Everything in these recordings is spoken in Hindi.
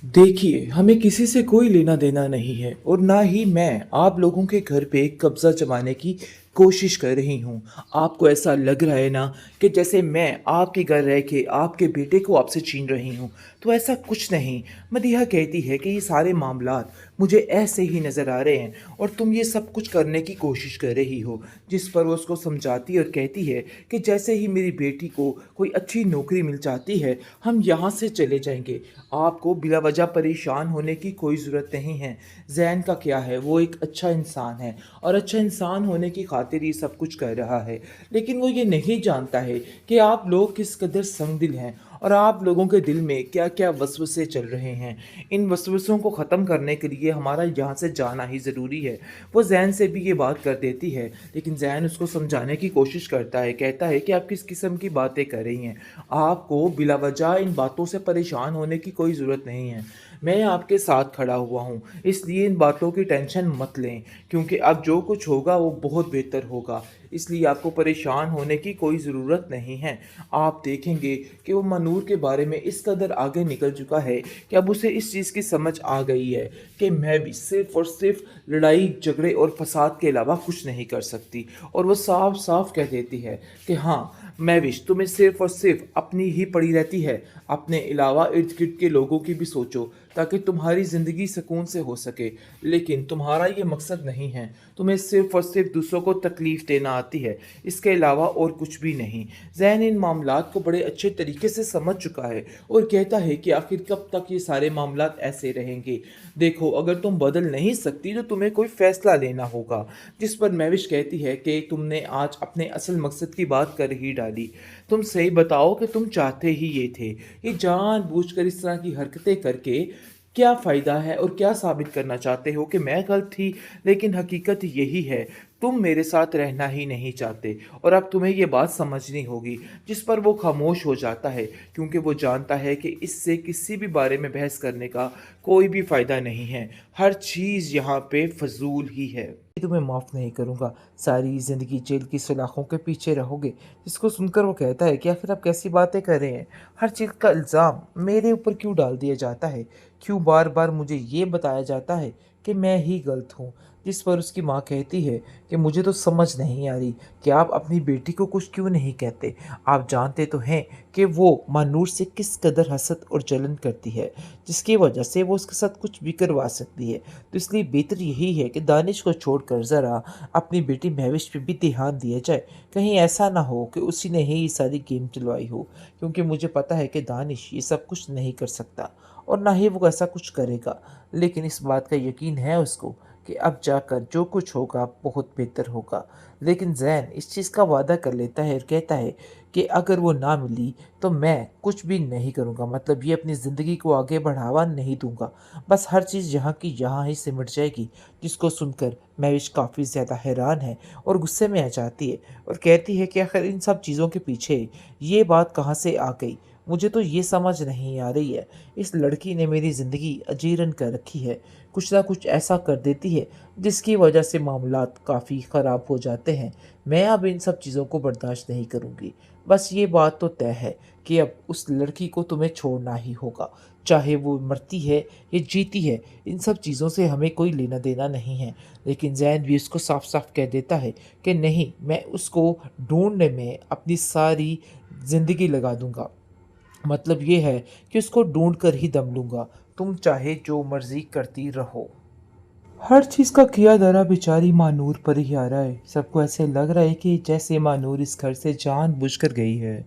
देखिए, हमें किसी से कोई लेना-देना नहीं है और ना ही मैं आप लोगों के घर पे कब्ज़ा जमाने की कोशिश कर रही हूँ। आपको ऐसा लग रहा है ना कि जैसे मैं आपके घर रह के आपके बेटे को आपसे छीन रही हूँ, तो ऐसा कुछ नहीं। मदीहा कहती है कि ये सारे मामलात मुझे ऐसे ही नज़र आ रहे हैं और तुम ये सब कुछ करने की कोशिश कर रही हो। जिस पर वो उसको समझाती है और कहती है कि जैसे ही मेरी बेटी को कोई अच्छी नौकरी मिल जाती है, हम यहाँ से चले जाएँगे। आपको बिला वजह परेशान होने की कोई ज़रूरत नहीं है। ज़ैन का क्या है, वो एक अच्छा इंसान है और अच्छा इंसान होने की खातिर ये सब कुछ कर रहा है। लेकिन वो ये नहीं जानता है कि आप लोग किस कदर संगदिल हैं और आप लोगों के दिल में क्या-क्या वसवसे चल रहे हैं। इन वसवसों को ख़त्म करने के लिए हमारा यहाँ से जाना ही ज़रूरी है। वो ज़ैन से भी ये बात कर देती है, लेकिन ज़ैन उसको समझाने की कोशिश करता है, कहता है कि आप किस किस्म की बातें कर रही हैं। आपको बिला वजह इन बातों से परेशान होने की कोई ज़रूरत नहीं है। मैं आपके साथ खड़ा हुआ हूँ, इसलिए इन बातों की टेंशन मत लें, क्योंकि अब जो कुछ होगा वो बहुत बेहतर होगा। इसलिए आपको परेशान होने की कोई ज़रूरत नहीं है। आप देखेंगे कि वो मनूर के बारे में इस कदर आगे निकल चुका है कि अब उसे इस चीज़ की समझ आ गई है कि मैं भी सिर्फ़ और सिर्फ़ लड़ाई, झगड़े और फ़साद के अलावा कुछ नहीं कर सकती। और वो साफ-साफ कह देती है कि हाँ, महविश तुम्हें सिर्फ़ और सिर्फ़ अपनी ही पड़ी रहती है। अपने अलावा इर्द-गिर्द के लोगों की भी सोचो, ताकि तुम्हारी ज़िंदगी सुकून से हो सके। लेकिन तुम्हारा ये मकसद नहीं है। तुम्हें सिर्फ़ और सिर्फ़ दूसरों को तकलीफ़ देना आती है, इसके अलावा और कुछ भी नहीं। ज़ैन इन मामलात को बड़े अच्छे तरीके से समझ चुका है और कहता है कि आखिर कब तक ये सारे मामलात ऐसे रहेंगे। देखो, अगर तुम बदल नहीं सकती तो तुम्हें कोई फ़ैसला लेना होगा। जिस पर महविश कहती है कि तुमने आज अपने असल मकसद की बात कर ही डाली। तुम सही बताओ कि तुम चाहते ही ये थे। ये जानबूझकर इस तरह की हरकतें करके क्या फ़ायदा है और क्या साबित करना चाहते हो कि मैं गलत थी? लेकिन हकीकत यही है, तुम मेरे साथ रहना ही नहीं चाहते और अब तुम्हें ये बात समझनी होगी। जिस पर वो खामोश हो जाता है, क्योंकि वो जानता है कि इससे किसी भी बारे में बहस करने का कोई भी फ़ायदा नहीं है। हर चीज़ यहाँ पे फ़ज़ूल ही है। तुम्हें माफ़ नहीं करूँगा, सारी ज़िंदगी जेल की सलाखों के पीछे रहोगे। जिसको सुनकर वो कहता है कि आखिर आप कैसी बातें कर रहे हैं? हर चीज़ का इल्ज़ाम मेरे ऊपर क्यों डाल दिया जाता है? क्यों बार-बार मुझे ये बताया जाता है कि मैं ही गलत हूँ? जिस पर उसकी माँ कहती है कि मुझे तो समझ नहीं आ रही कि आप अपनी बेटी को कुछ क्यों नहीं कहते? आप जानते तो हैं कि वो मानूर से किस कदर हसद और जलन करती है, जिसकी वजह से वो उसके साथ कुछ भी करवा सकती है। तो इसलिए बेहतर यही है कि दानिश को छोड़कर ज़रा अपनी बेटी महविश पे भी ध्यान दिया जाए। कहीं ऐसा ना हो कि उसी ने ही ये सारी गेम चलवाई हो, क्योंकि मुझे पता है कि दानिश ये सब कुछ नहीं कर सकता और ना ही वो ऐसा कुछ करेगा। लेकिन इस बात का यकीन है उसको कि अब जाकर जो कुछ होगा बहुत बेहतर होगा। लेकिन ज़ैन इस चीज़ का वादा कर लेता है और कहता है कि अगर वो ना मिली तो मैं कुछ भी नहीं करूँगा, मतलब ये अपनी ज़िंदगी को आगे बढ़ावा नहीं दूँगा। बस हर चीज़ यहाँ की यहाँ ही सिमट जाएगी। जिसको सुनकर महविश काफ़ी ज़्यादा हैरान है और गुस्से में आ जाती है और कहती है कि आखिर इन सब चीज़ों के पीछे ये बात कहाँ से आ गई? मुझे तो ये समझ नहीं आ रही है। इस लड़की ने मेरी ज़िंदगी अजीरन कर रखी है। कुछ ना कुछ ऐसा कर देती है जिसकी वजह से मामलात काफ़ी ख़राब हो जाते हैं। मैं अब इन सब चीज़ों को बर्दाश्त नहीं करूँगी। बस ये बात तो तय है कि अब उस लड़की को तुम्हें छोड़ना ही होगा। चाहे वो मरती है या जीती है, इन सब चीज़ों से हमें कोई लेना-देना नहीं है। लेकिन ज़ैन भी उसको साफ-साफ कह देता है कि नहीं, मैं उसको ढूँढने में अपनी सारी ज़िंदगी लगा दूँगा। मतलब ये है कि उसको ढूँढ कर ही दम लूँगा। तुम चाहे जो मर्ज़ी करती रहो। हर चीज़ का किया धरा बेचारी मानूर पर ही आ रहा है। सबको ऐसे लग रहा है कि जैसे मानूर इस घर से जानबूझकर गई है।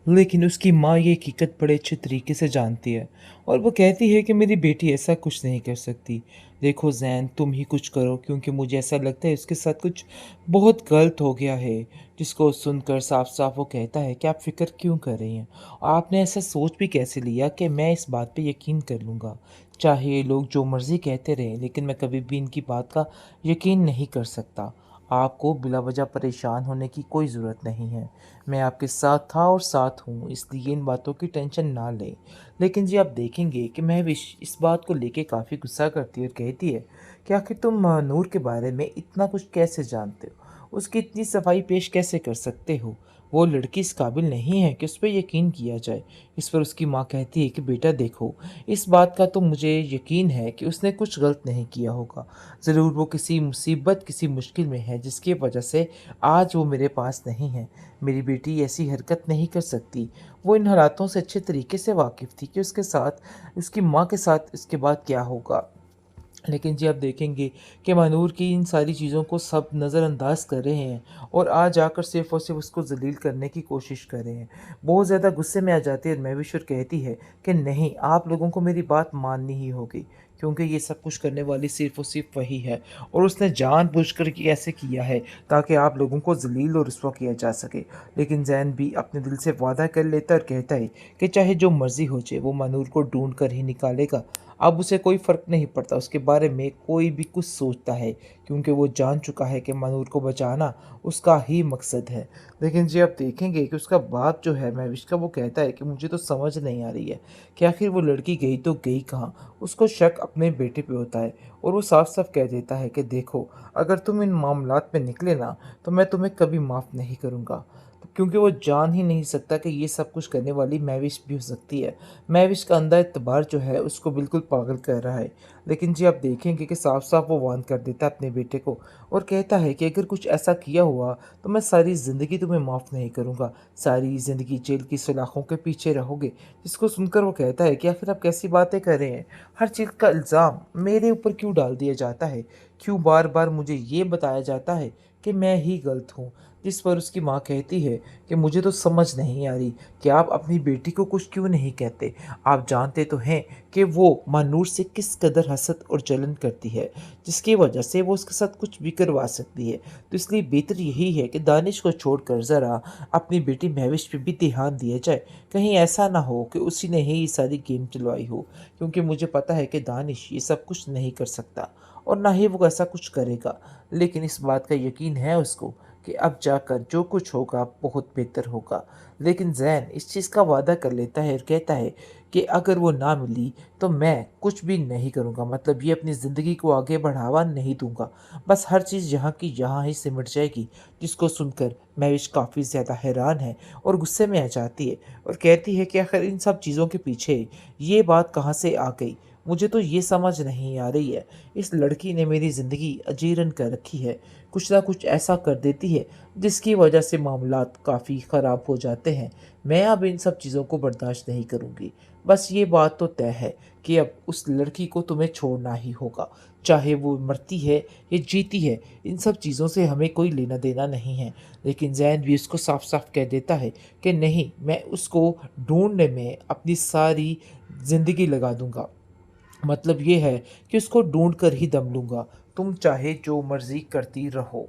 लेकिन उसकी माँ ये हकीकत बड़े अच्छे तरीके से जानती है और वो कहती है कि मेरी बेटी ऐसा कुछ नहीं कर सकती। देखो ज़ैन, तुम ही कुछ करो, क्योंकि मुझे ऐसा लगता है उसके साथ कुछ बहुत गलत हो गया है। जिसको सुनकर साफ-साफ वो कहता है कि आप फ़िक्र क्यों कर रही हैं? आपने ऐसा सोच भी कैसे लिया कि मैं इस बात पे यकीन कर लूँगा? चाहे ये लोग जो मर्ज़ी कहते रहें, लेकिन मैं कभी भी इनकी बात का यकीन नहीं कर सकता। आपको बिला वजह परेशान होने की कोई ज़रूरत नहीं है। मैं आपके साथ था और साथ हूँ, इसलिए इन बातों की टेंशन ना लें। लेकिन जी, आप देखेंगे कि महविश इस बात को लेके काफ़ी गुस्सा करती है और कहती है कि आखिर तुम नूर के बारे में इतना कुछ कैसे जानते हो? उसकी इतनी सफाई पेश कैसे कर सकते हो? वो लड़की इस काबिल नहीं है कि उस पे यकीन किया जाए। इस पर उसकी माँ कहती है कि बेटा देखो, इस बात का तो मुझे यकीन है कि उसने कुछ गलत नहीं किया होगा। ज़रूर वो किसी मुसीबत, किसी मुश्किल में है जिसकी वजह से आज वो मेरे पास नहीं है। मेरी बेटी ऐसी हरकत नहीं कर सकती। वो इन हालातों से अच्छे तरीके से वाकिफ़ थी कि उसके साथ, उसकी माँ के साथ इसके बाद क्या होगा। लेकिन जी आप देखेंगे कि मनूर की इन सारी चीज़ों को सब नज़रअंदाज कर रहे हैं और आज आकर सिर्फ़ और सिर्फ़ उसको ज़लील करने की कोशिश कर रहे हैं। बहुत ज़्यादा गुस्से में आ जाती है और महविश और कहती है कि नहीं, आप लोगों को मेरी बात माननी ही होगी, क्योंकि ये सब कुछ करने वाली सिर्फ़ और सिर्फ़ वही है और उसने जानबूझकर ये ऐसे किया है ताकि आप लोगों को ज़लील और रुसवा किया जा सके। लेकिन ज़ैन भी अपने दिल से वादा कर लेता है और कहता है कि चाहे जो मर्ज़ी हो जाए, वो मनूर को ढूँढ कर ही निकालेगा। अब उसे कोई फ़र्क नहीं पड़ता उसके बारे में कोई भी कुछ सोचता है, क्योंकि वो जान चुका है कि मनूर को बचाना उसका ही मकसद है। लेकिन जी आप देखेंगे कि उसका बाप जो है महविश का, वो कहता है कि मुझे तो समझ नहीं आ रही है कि आखिर वो लड़की गई तो गई कहाँ? उसको शक अपने बेटे पे होता है और वो साफ-साफ कह देता है कि देखो, अगर तुम इन मामलात में निकले ना, तो मैं तुम्हें कभी माफ़ नहीं करूँगा। तो क्योंकि वो जान ही नहीं सकता कि ये सब कुछ करने वाली महविश भी हो सकती है। महविश का अंधा एतबार जो है उसको बिल्कुल पागल कर रहा है। लेकिन जी आप देखेंगे कि साफ-साफ वो वार्न कर देता है अपने बेटे को और कहता है कि अगर कुछ ऐसा किया हुआ तो मैं सारी ज़िंदगी तुम्हें माफ़ नहीं करूँगा। सारी ज़िंदगी जेल की सलाखों के पीछे रहोगे। जिसको सुनकर वो कहता है कि आखिर आप कैसी बातें कर रहे हैं? हर चीज़ का इल्ज़ाम मेरे ऊपर क्यों डाल दिया जाता है? क्यों बार-बार मुझे ये बताया जाता है कि मैं ही गलत हूँ? जिस पर उसकी माँ कहती है कि मुझे तो समझ नहीं आ रही कि आप अपनी बेटी को कुछ क्यों नहीं कहते। आप जानते तो हैं कि वो मानूर से किस कदर हसद और जलन करती है, जिसकी वजह से वो उसके साथ कुछ भी करवा सकती है। तो इसलिए बेहतर यही है कि दानिश को छोड़कर ज़रा अपनी बेटी महविश पे भी ध्यान दिया जाए। कहीं ऐसा ना हो कि उसी ने ही ये सारी गेम चलवाई हो, क्योंकि मुझे पता है कि दानिश ये सब कुछ नहीं कर सकता और ना ही वो ऐसा कुछ करेगा। लेकिन इस बात का यकीन है उसको कि अब जाकर जो कुछ होगा बहुत बेहतर होगा। लेकिन ज़ैन इस चीज़ का वादा कर लेता है और कहता है कि अगर वो ना मिली तो मैं कुछ भी नहीं करूँगा, मतलब ये अपनी ज़िंदगी को आगे बढ़ावा नहीं दूँगा। बस हर चीज़ यहाँ की यहाँ ही सिमट जाएगी। जिसको सुनकर महविश काफ़ी ज़्यादा हैरान है और गुस्से में आ जाती है और कहती है कि आखिर इन सब चीज़ों के पीछे ये बात कहाँ से आ गई? मुझे तो ये समझ नहीं आ रही है। इस लड़की ने मेरी ज़िंदगी अजीरन कर रखी है। कुछ ना कुछ ऐसा कर देती है जिसकी वजह से मामलात काफ़ी ख़राब हो जाते हैं। मैं अब इन सब चीज़ों को बर्दाश्त नहीं करूँगी। बस ये बात तो तय है कि अब उस लड़की को तुम्हें छोड़ना ही होगा। चाहे वो मरती है या जीती है, इन सब चीज़ों से हमें कोई लेना-देना नहीं है। लेकिन ज़ैन भी उसको साफ-साफ कह देता है कि नहीं, मैं उसको ढूँढने में अपनी सारी ज़िंदगी लगा दूँगा। मतलब ये है कि उसको ढूँढ कर ही दम लूँगा। तुम चाहे जो मर्ज़ी करती रहो।